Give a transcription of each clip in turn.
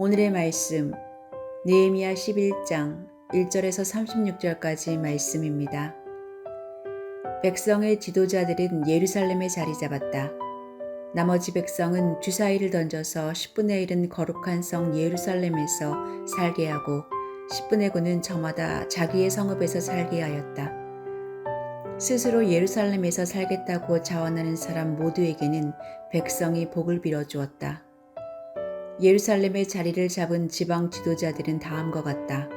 오늘의 말씀 느헤미야 11장 1절에서 36절까지 말씀입니다. 백성의 지도자들은 예루살렘에 자리 잡았다. 나머지 백성은 주사위를 던져서 10분의 1은 거룩한 성 예루살렘에서 살게 하고 10분의 9는 저마다 자기의 성읍에서 살게 하였다. 스스로 예루살렘에서 살겠다고 자원하는 사람 모두에게는 백성이 복을 빌어주었다. 예루살렘의 자리를 잡은 지방 지도자들은 다음과 같다.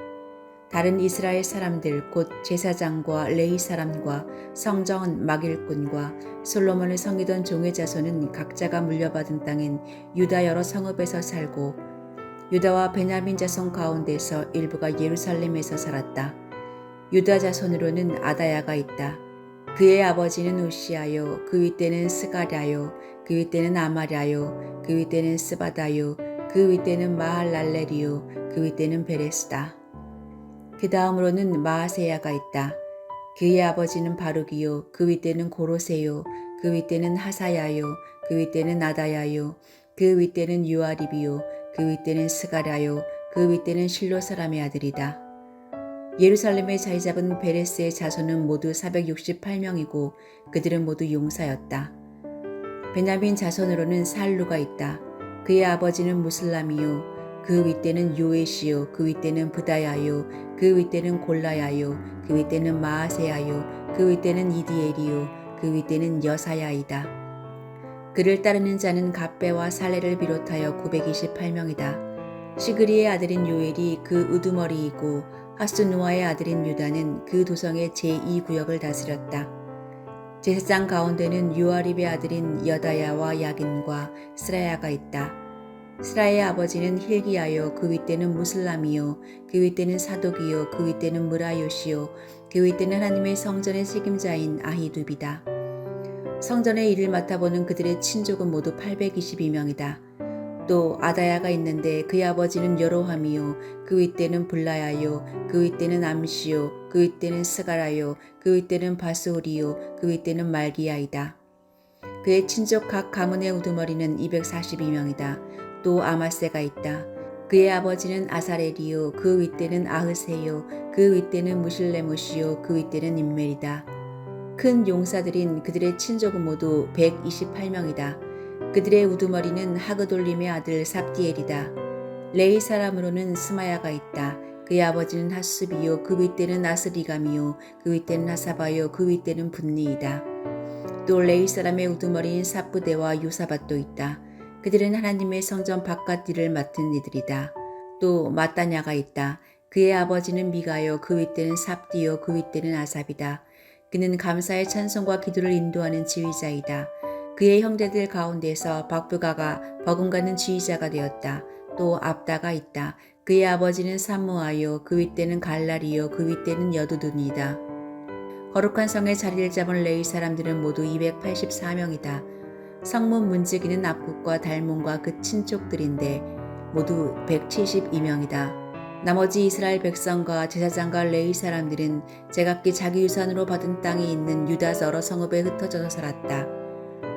다른 이스라엘 사람들 곧 제사장과 레위 사람과 성전 막일꾼과 솔로몬을 섬기던 종의 자손은 각자가 물려받은 땅인 유다 여러 성읍에서 살고 유다와 베냐민 자손 가운데서 일부가 예루살렘에서 살았다. 유다 자손으로는 아다야가 있다. 그의 아버지는 우시아요, 그 윗대는 스가랴요, 그 윗대는 아마랴요, 그 윗대는 스바다요, 그 윗대는 마할랄레리요, 그 윗대는 베레스다. 그 다음으로는 마아세야가 있다. 그의 아버지는 바룩이요, 그 윗대는 고로세요, 그 윗대는 하사야요, 그 윗대는 아다야요, 그 윗대는 유아립이요, 그 윗대는 스가랴요, 그 윗대는 실로 사람의 아들이다. 예루살렘에 자리 잡은 베레스의 자손은 모두 468명이고 그들은 모두 용사였다. 베냐민 자손으로는 살루가 있다. 그의 아버지는 무슬람이요, 그 윗대는 요에시요, 그 윗대는 브다야요, 그 윗대는 골라야요, 그 윗대는 마아세야요, 그 윗대는 이디엘이요, 그 윗대는 여사야이다. 그를 따르는 자는 갑배와 살레를 비롯하여 928명이다. 시그리의 아들인 요엘이 그 우두머리이고 하스누아의 아들인 유다는 그 도성의 제2구역을 다스렸다. 제사장 가운데는 요아립의 아들인 여다야와 야긴과 스라야가 있다. 스라의 아버지는 힐기야요, 그 윗대는 무슬람이요, 그 윗대는 사독이요, 그 윗대는 무라요시요, 그 윗대는 하나님의 성전의 책임자인 아히둡이다. 성전의 일을 맡아보는 그들의 친족은 모두 822명이다. 또 아다야가 있는데 그의 아버지는 여로함이요, 그 윗대는 블라야요, 그 윗대는 암시요, 그 윗대는 스가라요, 그 윗대는 바스홀이요, 그 윗대는 말기야이다. 그의 친족 각 가문의 우두머리는 242명이다. 또 아마세가 있다. 그의 아버지는 아사렐이요, 그 윗대는 아흐세요, 그 윗대는 무실레못이요, 그 윗대는 임멜이다. 큰 용사들인 그들의 친족은 모두 128명이다. 그들의 우두머리는 하그돌림의 아들 삽디엘이다. 레위 사람으로는 스마야가 있다. 그의 아버지는 하수비요, 그 윗대는 아스리감이요, 그 윗대는 하사바요, 그 윗대는 분리이다. 또 레위 사람의 우두머리인 삽부대와 요사밧도 있다. 그들은 하나님의 성전 바깥 일을 맡은 이들이다. 또 마따냐가 있다. 그의 아버지는 미가요, 그 윗대는 삽디요, 그 윗대는 아삽이다. 그는 감사의 찬송과 기도를 인도하는 지휘자이다. 그의 형제들 가운데서 박부가가 버금가는 지휘자가 되었다. 또 압다가 있다. 그의 아버지는 삼무아요, 그 윗대는 갈라리요, 그 윗대는 여두둔이다. 거룩한 성에 자리를 잡은 레위 사람들은 모두 284명이다. 성문 문지기는 압국과 달몬과 그 친족들인데 모두 172명이다. 나머지 이스라엘 백성과 제사장과 레위 사람들은 제각기 자기 유산으로 받은 땅이 있는 유다 여러 성읍에 흩어져서 살았다.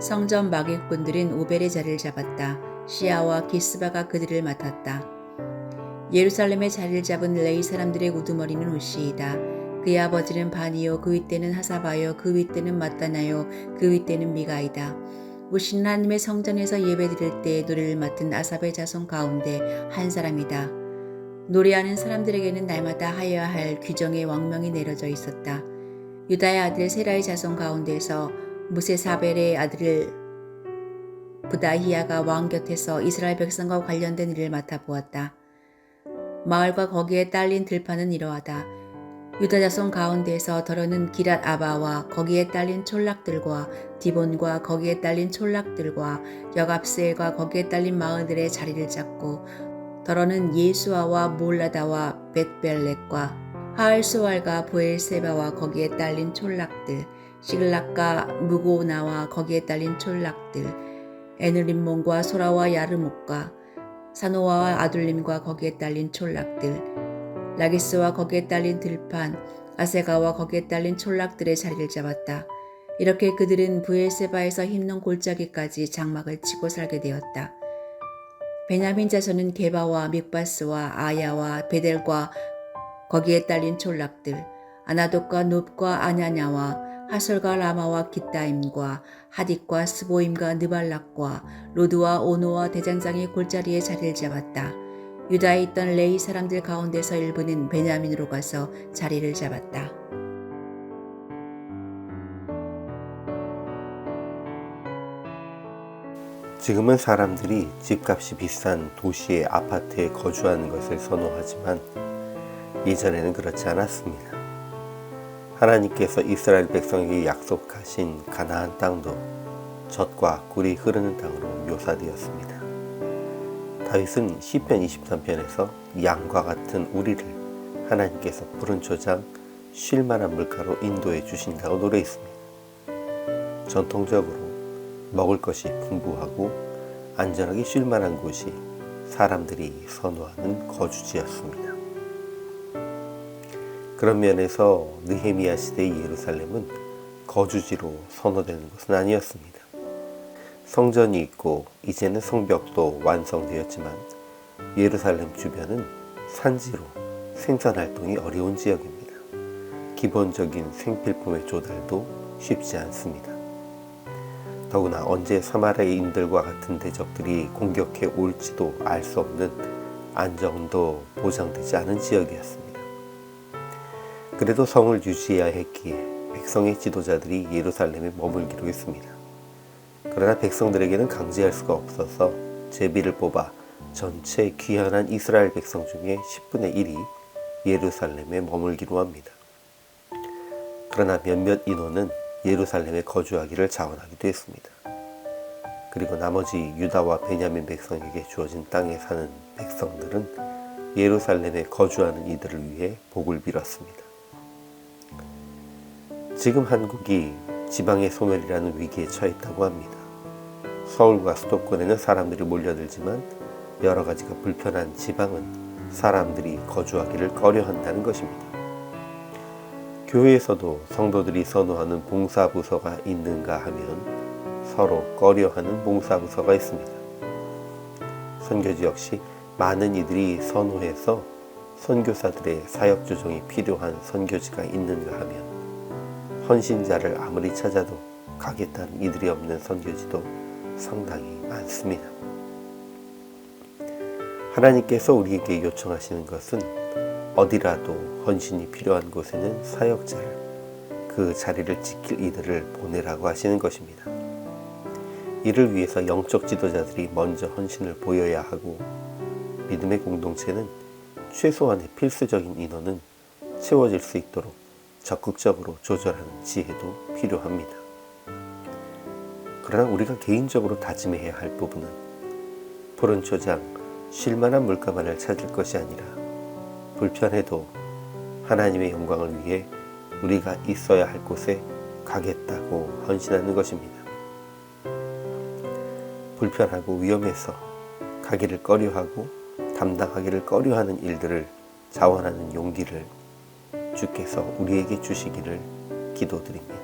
성전 막일꾼들은 오벨의 자리를 잡았다. 시아와 기스바가 그들을 맡았다. 예루살렘에 자리를 잡은 레위 사람들의 우두머리는 우시이다. 그의 아버지는 바니요, 그 윗대는 하사바요, 그 윗대는 마따나요, 그 윗대는 미가이다. 우시는 하나님의 성전에서 예배드릴 때 노래를 맡은 아삽의 자손 가운데 한 사람이다. 노래하는 사람들에게는 날마다 하여야 할 규정의 왕명이 내려져 있었다. 유다의 아들 세라의 자손 가운데서 무세사벨의 아들 부다히야가 왕 곁에서 이스라엘 백성과 관련된 일을 맡아보았다. 마을과 거기에 딸린 들판은 이러하다. 유다 자손 가운데에서 더러는 기랏 아바와 거기에 딸린 촌락들과 디본과 거기에 딸린 촌락들과 여갑스엘과 거기에 딸린 마을들의 자리를 잡고 더러는 예수아와 몰라다와 벳벨렉과 하알소알과 보엘세바와 거기에 딸린 촌락들 시글락과 무고나와 거기에 딸린 촌락들 에느림몬과 소라와 야르목과 사노아와 아둘림과 거기에 딸린 촌락들 라기스와 거기에 딸린 들판 아세가와 거기에 딸린 촌락들의 자리를 잡았다. 이렇게 그들은 브엘세바에서 힘든 골짜기까지 장막을 치고 살게 되었다. 베냐민 자손은 게바와 믹바스와 아야와 베델과 거기에 딸린 촌락들, 아나돗과 놋과 아냐냐와 하솔과 라마와 깃다임과 하딕과 스보임과 느발락과 로드와 오노와 대장장의 골짜기에 자리를 잡았다. 유다에 있던 레위 사람들 가운데서 일부는 베냐민으로 가서 자리를 잡았다. 지금은 사람들이 집값이 비싼 도시의 아파트에 거주하는 것을 선호하지만 예전에는 그렇지 않았습니다. 하나님께서 이스라엘 백성에게 약속하신 가나안 땅도 젖과 꿀이 흐르는 땅으로 묘사되었습니다. 다윗은 시편 23편에서 양과 같은 우리를 하나님께서 푸른 초장 쉴만한 물가로 인도해 주신다고 노래했습니다. 전통적으로 먹을 것이 풍부하고 안전하게 쉴만한 곳이 사람들이 선호하는 거주지였습니다. 그런 면에서 느헤미야 시대의 예루살렘은 거주지로 선호되는 것은 아니었습니다. 성전이 있고 이제는 성벽도 완성되었지만 예루살렘 주변은 산지로 생산활동이 어려운 지역입니다. 기본적인 생필품의 조달도 쉽지 않습니다. 더구나 언제 사마리아인들과 같은 대적들이 공격해 올지도 알 수 없는 안정도 보장되지 않은 지역이었습니다. 그래도 성을 유지해야 했기에 백성의 지도자들이 예루살렘에 머물기로 했습니다. 그러나 백성들에게는 강제할 수가 없어서 제비를 뽑아 전체 귀환한 이스라엘 백성 중에 10분의 1이 예루살렘에 머물기로 합니다. 그러나 몇몇 인원은 예루살렘에 거주하기를 자원하기도 했습니다. 그리고 나머지 유다와 베냐민 백성에게 주어진 땅에 사는 백성들은 예루살렘에 거주하는 이들을 위해 복을 빌었습니다. 지금 한국이 지방의 소멸이라는 위기에 처했다고 합니다. 서울과 수도권에는 사람들이 몰려들지만 여러 가지가 불편한 지방은 사람들이 거주하기를 꺼려한다는 것입니다. 교회에서도 성도들이 선호하는 봉사부서가 있는가 하면 서로 꺼려하는 봉사부서가 있습니다. 선교지 역시 많은 이들이 선호해서 선교사들의 사역 조정이 필요한 선교지가 있는가 하면 헌신자를 아무리 찾아도 가겠다는 이들이 없는 선교지도 상당히 많습니다. 하나님께서 우리에게 요청하시는 것은 어디라도 헌신이 필요한 곳에는 사역자를, 그 자리를 지킬 이들을 보내라고 하시는 것입니다. 이를 위해서 영적 지도자들이 먼저 헌신을 보여야 하고 믿음의 공동체는 최소한의 필수적인 인원은 채워질 수 있도록 적극적으로 조절하는 지혜도 필요합니다. 그러나 우리가 개인적으로 다짐해야 할 부분은 푸른 초장, 쉴만한 물가만을 찾을 것이 아니라 불편해도 하나님의 영광을 위해 우리가 있어야 할 곳에 가겠다고 헌신하는 것입니다. 불편하고 위험해서 가기를 꺼려하고 담당하기를 꺼려하는 일들을 자원하는 용기를 주께서 우리에게 주시기를 기도드립니다.